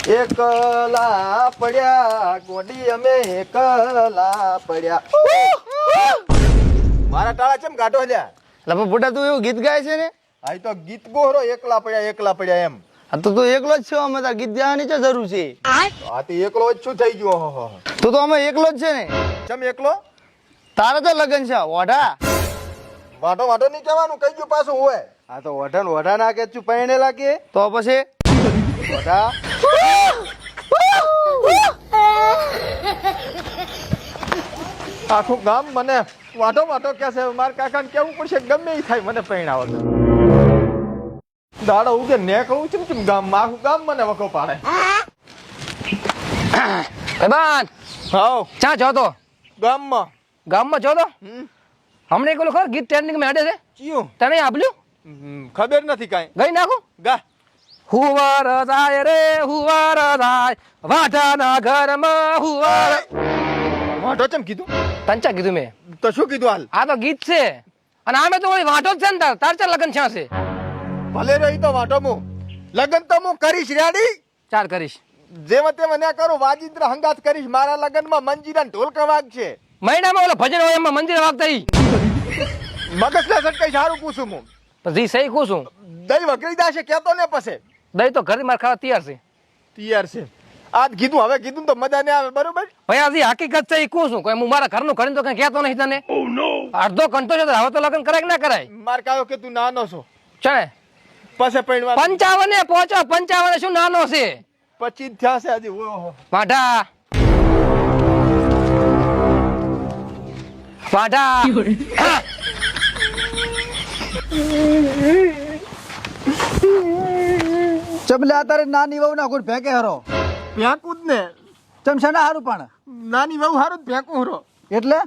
એકલા પડ્યા ગોડી અમે એકલા પડ્યા. મારા ટાળા ચમ કાઢો લ્યા. એટલે બુડા તું એવું ગીત ગાય છે ને? આ તો ગીત ગોહરો એકલા પડ્યા એમ. આ તો તું એકલો જ છો, અમે તાર ગીત ગાવાની છે જરૂર છે. આ તો એકલો જ શું થઈ ગયો? તું તો અમે એકલો જ છે ને. ચમ એકલો? તારે તો લગન છે ઓઢા. વાટો વાટો નહીં કહેવાનું, કઈ ગયું પાછું હોય. આ તો ઓઢા ના કે તું પૈણે લાગે તો પછી ઓઢા. આખું ગામ મને વાટો વાટો કે છે. મારા કાકાને કેવું પડશે ગમે એ થાય મને પૈણાવો તો. દાડો ઉગે નેકળું છે ને ગામમાં, આખું ગામ મને વખો પાડે. ભાઈબાન હાઉ ચા જો તો ગામમાં જો તો હમણે એક ઓલો ખબર ગીત ટ્રેન્ડિંગ માં હેડે છે, ચિયું તને આપ્યું? ખબર નથી કાંઈ. ગઈ નાખું ગા હુવાર જાય રે હુવાર જાય વાટાના ઘરમાં હુવાર. વાટો ચમ કીધું? તંચા કીધું મેં તો શું કીધું હાલ? આ તો ગીત છે અને આમે તો વળી વાંટો જ છે ને. તાર ચાર લગન છે ભલે રહી તો વાટો હું લગન તો હું કરીશ રેડી. ચાર કરીશ જેમ તે મને કરું વાજિંદ્ર હંગાત કરીશ. મારા લગનમાં મંજીરા ઢોલકા વાગ છે. મહિનામાં ઓલો ભજન હોય એમાં મંદિર વાગતા ઈ મગજ ના સટકાઈ સારું પૂછું હું. પછી સહી કહું છું. દહીં વગડી દાશે કેતો ને પછી દહીં તો ઘરે મારે ખાવા તૈયાર છે. તૈયાર છે. આજ કીધું હવે કીધું તો મજા નહીં આવે બરોબર. ભાઈ આજે હકીકત છે એ કહું છું. કોઈ હું મારા ઘરનું કરીને તો કઈ કહેતો નહીં તને. અડધો ઘંટો છે હવે તો લગ્ન કરાય કે ના કરાય? માર કાયો કે તું નાનો છો ચણે પછી પૈણવા 55 પહોંચો. 55 શું નાનો છે? 25 થયા છે હજી. ઓહો વાઢા વાઢા ચમલે તારે નાની વહુ ના કોઈ ફેંકે હરો ભેંકું જ ને. ચમસાના હારું પણ નાની વહુ હારું જ ભેંકું હરો. એટલે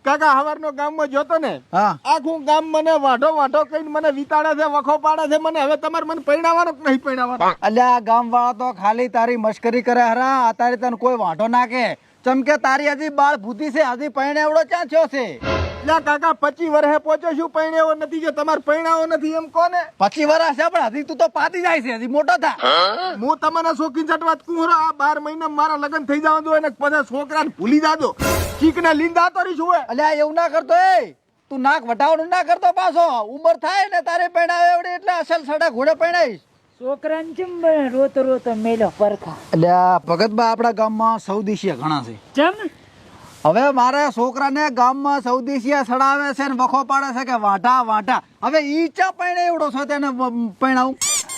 કાકા હવારનો ગામમાં જોતો ને હા આખું ગામ મને વાઢો કઈને મને વિતાડે છે, વખો પાડે છે. મને હવે તમારે મને પૈણાવાનો કે નહીં પૈણાવાનો? અલ્યા ગામ વાળા તો ખાલી તારી મશ્કરી કરે હરા. અત્યારે તને કોઈ વાંઢો નાખે ચમકે તારી હજી બાળ બુદ્ધિ છે, હજી પૈણે એવડો ક્યાં થયો છે? એટલે કાકા 25 વર્ષે પહોંચ્યો છું, પૈણાવો નથી. જો તમારે પૈણાવો નથી એમ કોને? 25 વર્ષ છે પણ હજી તું તો પાતી જાય છે, હજી મોટો થા. હું તમને શોખીન ચટવાત કુહરો આ 12 મહિના મારા લગ્ન થઈ જવા દો અને પછી છોકરાને ભૂલી જાજો. ચીકને લીંદા તો રહીશ હોય. અલ્યા એવું ના કરતો એ તું નાક વટાવવાનું ના કરતો પાછો. ઉંમર થાય ને તારે પૈણાવે એવડી એટલે અસલ સડા ઘોડે પૈણાઈશ. છોકરાને ચમ રોતો રોતો મેલો પરખા. અલ્યા ભગતબા આપણા ગામમાં સૌદેશિયા ઘણા છે. ચમ હવે મારે છોકરાને ગામમાં સૌદેશિયા સડાવે છે ને વખો પાડે છે કે વાંઢા વાંઢા. હવે ઈ ચા પૈણે એવડો છો તેને પૈણાવું?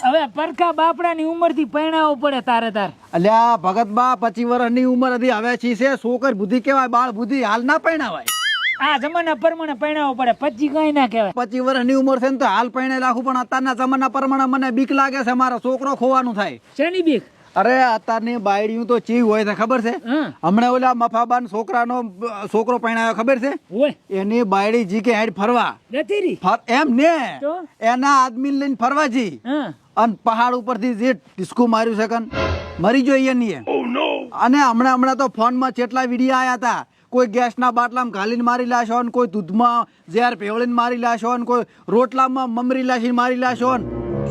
હવે પરખા બાપડાની ઉંમરથી પૈણાવો પડે તારે તાર. અલ્યા ભગતબા 25 વર્ષની ઉંમર હતી હવે છી છે. છોકર બુદ્ધિ કેવાય, બાળ બુદ્ધિ હાલ ના પૈણાવાય. આ જમાના પ્રમાણે પૈણાવો પડે, 25 કઈ ના કહેવાય. 25 વર્ષની ઉંમર છે ને તો હાલ પૈણે રાખું પણ અત્યારના જમાના પ્રમાણે મને બીક લાગે છે મારો છોકરો ખોવાનું થાય. શેની બીક? અરે અત્યારની બાયડીયું તો ચી હોય છે ખબર છે? હમણાં ઓલા મફાબાન છોકરો પૈણાયો ખબર છે? ઓય એની બાયડી જી કે હેડ ફરવા નથી રી એમ ને તો? એના આદમી લઈને ફરવા જી અને પહાડ ઉપરથી જે ડિસ્કો માર્યું છે કન મરી ગયો એની. અને હમણાં તો ફોનમાં કેટલા વિડીયો આયા હતા. કોઈ ગેસના બાટલામાં ઘાલીને મારી લાશો ને કોઈ દૂધમાં ઝેર ભેવળીને મારી લાશો ને કોઈ રોટલામાં મમરી લાશીને મારી લાશો ને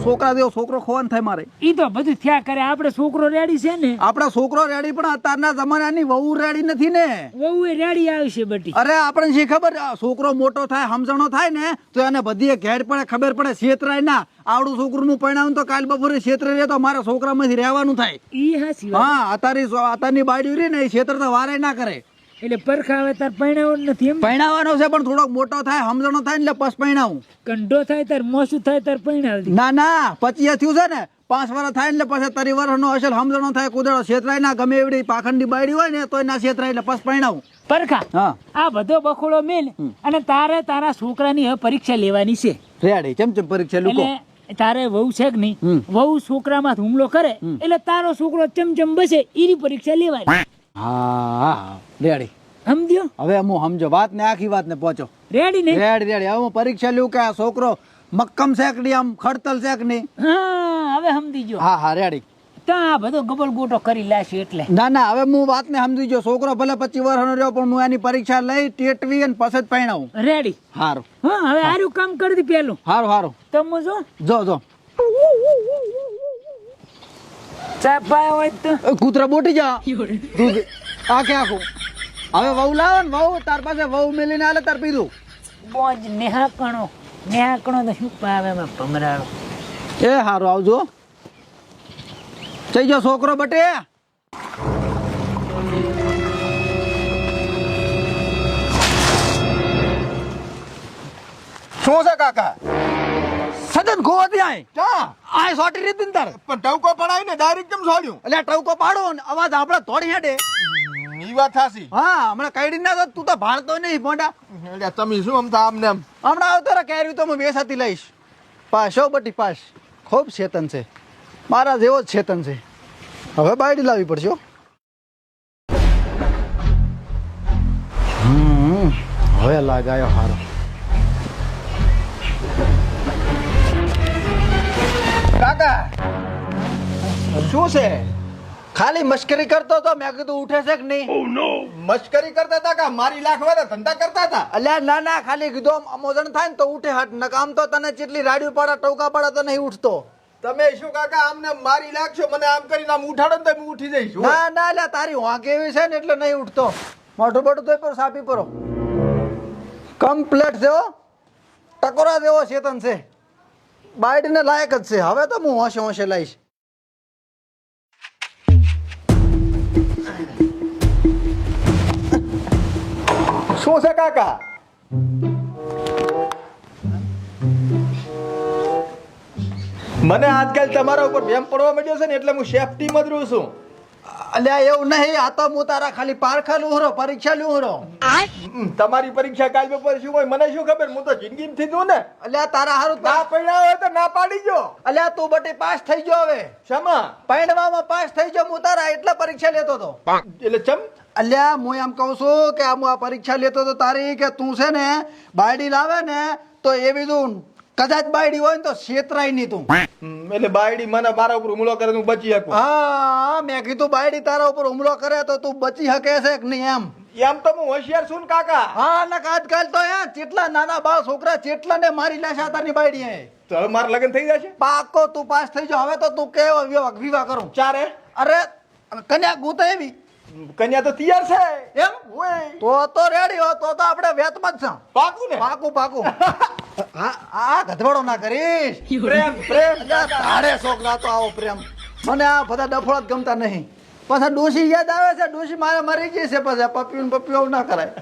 છોકરા દેવો છોકરો ખોવાનું થાય મારે. ઈ તો બધું થયા કરે. આપણે છોકરો રેડી છે ને? આપડા છોકરો રેડી પણ અત્યારના જમાનાની વહુ રેડી નથી ને. વહુ એ રેડી આવશે બટી. અરે આપણે શી ખબર છોકરો મોટો થાય સમજણો થાય ને તો એને બધી ઘેડ પડે ખબર પડે. છેતરાય ના. આવડું છોકરું નું પરિણામ તો કાલ બપોરે છેતરે રહે તો મારા છોકરામાંથી રહેવાનું થાય. ઈ હાસી વાત. હા અત્યારની બાયડી રહી ને એ છેતર તો વારે ના કરે. એટલે પરખા હવે તાર પૈણાવો નથી એમ? પૈણાવાનો છે પણ થોડોક મોટો થાય સમજણો થાય ને એટલે બસ પૈણાવું. કંઢો થાય તાર મોસું થાય તાર પૈણાવતી. ના ના 25 થયું છે ને 5 વર્ષ થાય એટલે પછી તારી વર્ષનો અસલ સમજણો થાય. કુદરત છેતરાય ના ગમે એવડી પાખંડી બાયડી હોય ને તો ના છેતરાય એટલે બસ પૈણાવું. પરખા હા આ બધો બખોડો મેલ અને તારે તારા છોકરાની હવે પરીક્ષા લેવાની છે. રેડી ચમચમ પરીક્ષા લોકો એટલે તારે વહુ છે કે નહીં? વહુ છોકરામાં હુમલો કરે એટલે તારો છોકરો ચમચમ બસે એની પરીક્ષા લેવાની. હા રેડી સમજ્યો? હવે હું સમજો વાત ને આખી વાત ને પહોંચો. રેડી ને? રેડી હવે હું પરીક્ષા લેવું કે આ છોકરો મક્કમ છે કે નહીં, આમ ખડતલ છે કે નહીં? હા હવે સમજી ગયો. હા રેડી. તો આ બધો ગબલ ગોટો કરી લાશે એટલે. ના હવે હું વાત ને સમજી ગયો. છોકરો ભલે 25 વર્ષનો રહ્યો પણ હું એની પરીક્ષા લઈ ટેટવી અને પછી જ પૈણાવું. રેડી? હારું. હા હવે આરું કામ કરી દી પેલું. હારું તમે જો જો ચા પાયો હોય તો કૂતરા બોટી જા દૂધ આ કે આખું હવે વહુ લાવો ને વહુ તાર પાસે વહુ મેલીને આલે તાર પીધું બોજ નેહાકણો તો શું પાવે એમાં ભમરાળો. એ હારું આવજો જઈ જાઓ છોકરો બટે. શું છે કાકા? સદન ખોવા ત્યાં ક્યાં? આ સોટી રીત ને તાર પણ ટવકો પડાય ને ડાયરેક્ટ કેમ છોડ્યું? એટલે ટવકો પાડો ને અવાજ આપણે થોડી હેડે. ઈ વાત થાસી. હા હમણાં કઈડી ના તો તું તો ભાળતો નહીં મોટા. એટલે તમે શું આમ આમને આમ હમણાં આવતો રે કેરી તો હું બેસાતી લઈશ. પાસ હો બટી પાસ. ખૂબ ચેતન છે મારા જેવો જ ચેતન છે. હવે બાયડી લાવવી પડશે હો. હવે લાગાયો હારો. કાકા શું છે? ખાલી મશ્કરી કરતો તો મેં કીધું ઉઠે છે કે નહીં. મશ્કરી કરતા હતા કે મારી લાખવાના ધંધા કરતા હતા? અલ્યા ના ના ખાલી કીધું આમ અમોજણ થાય ને તો ઉઠે હટ ન કામ તો તને ચેટલી રાડ્યું પાડા ટોકા પાડા તો નહીં ઉઠતો. તમે શું કાકા આમને મારી લાગશો? મને આમ કરીને આમ ઉઠાડો ને તો હું ઉઠી જઈશ. ના ના એટલે તારી વાંક એવી છે ને એટલે નહીં ઉઠતો. મોઢું બોટું તો પર સાપી પરો કમ્પ્લેટ છે હો. ટકોરા જેવો ચેતન છે. બાયડીને લાયક જ છે. હવે તો હું હોશે હોશે લઈશ. શું છે કાકા? મને આજકાલ તમારા ઉપર ભેમ પડવા માંડ્યો છે ને એટલે હું સેફટીમાં જ રહું છું. અલ્યા એવું નહીં આ તો હું તારા ખાલી પારખા લુહરો પરીક્ષા લુહરો. તમારી પરીક્ષા કાલ બપોર શું હોય મને શું ખબર? હું તો જિંદગી થી દઉં ને. અલ્યા તારા હારું ના પડ્યા હોય તો ના પાડી જો. અલ્યા તું બટી પાસ થઈ ગયો હવે. શેમાં? પૈણવામાં પાસ થઈ ગયો. હું તારા એટલા પરીક્ષા લેતો હતો. એટલે ચમ અલ્યા હું એમ કહું છું કે હું આ પરીક્ષા લેતો તો તારી કે તું છે ને બાયડી લાવે ને તો એવી તું કદાચ બાયડી હોય ને તો છેતરાય નહીં તું. એટલે બાયડી મને મારા ઉપર હુમલો કરે હું બચી શકું. હા મેં કીધું બાયડી તારા ઉપર હુમલો કરે તો તું બચી શકે છે કે નહીં એમ. એમ તો હું હોશિયાર છું ને કાકા. હા ને આજકાલ તો ચેટલા નાના બાળ છોકરા ચેટલા ને મારી લેશે તારની બાયડી હે. તો હવે મારા લગ્ન થઈ જશે? પાકો તું પાસ થઈ જાવ. હવે તો તું કેવો વિવાહ કરું. ચારે અરે કન્યા ગુત એવી કન્યા તો તૈયાર છે. એમ તો રેડી હો તો આપણે વેતમાં જ છે. પાકું ને? પાકું આ ગધવાડો ના કરીશ. પ્રેમ પ્રેમ તારે શોખ ના તો આવો પ્રેમ. મને આ બધા ડફોળા જ ગમતા નહીં. પાછા ડોશી યાદ આવે છે. ડોશી મારે મરી ગઈ છે. પછી પપ્યું ના કરાય.